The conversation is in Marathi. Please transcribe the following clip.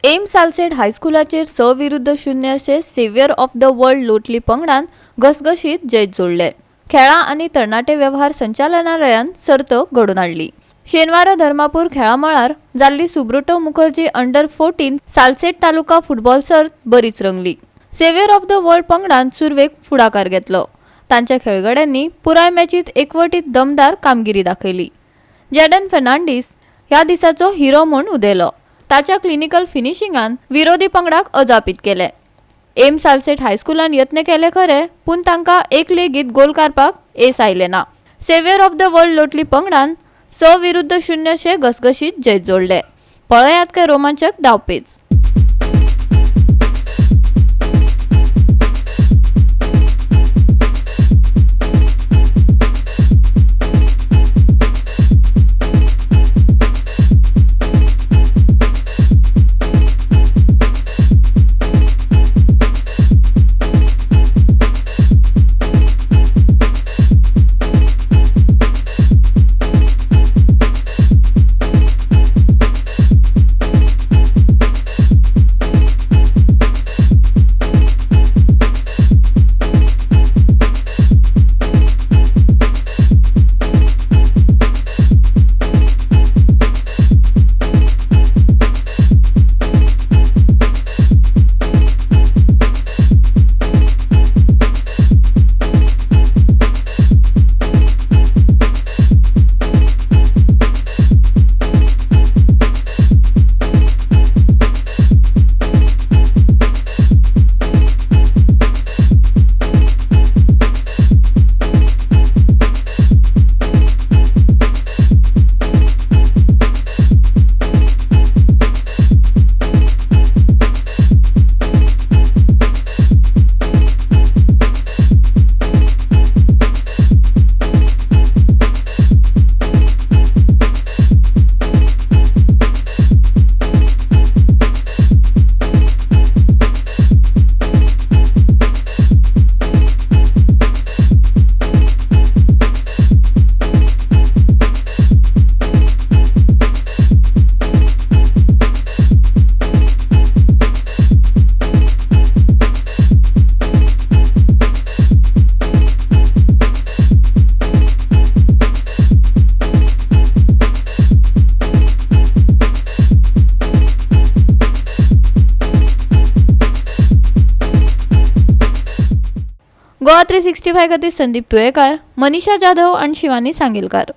एम सालसेट हायस्कुलाचेर 6-0 अशें सेव्हियर ऑफ द वर्ल्ड लोटली पंगडान घसघशीत जैत जोडले। खेळा आनी तरणाटे वेव्हार संचालनालयान सर्त घडोवन हाडली। शेनवारा धर्मापूर खेळा मळार जाल्ली सुब्रतो मुखर्जी अंडर-14 सालसेट तालुका फुटबॉल सर्त बरीच रंगली। सेव्हियर ऑफ द वर्ल्ड पंगडान सुरवेक फुडाकार घेतलो। तांच्या खेळगड्यांनी पुराय मॅचीत एकवटीत दमदार कामगिरी दाखयली। जॅडन फर्नांडीस ह्या दिसाचो हिरो म्हूण उदेलो। ताच्या क्लिनिकल फिनिशिंगान विरोधी पंगडाक अजापीत केले। एम सालसेट हायस्कुलान यत्न केले खरे, पूण तांकां एक लेगीत गोल काडपाक एस आयले ना। सेव्हियर ऑफ द वर्ल्ड लोटली पंगडान 6-0 अशें घसघशीत जैत जोडले। पळयात काय रोमांचक डावपेच। GOA365 खातीर संदीप तुयेकार, मनीषा जाधव आणि शिवानी सांगेलकार।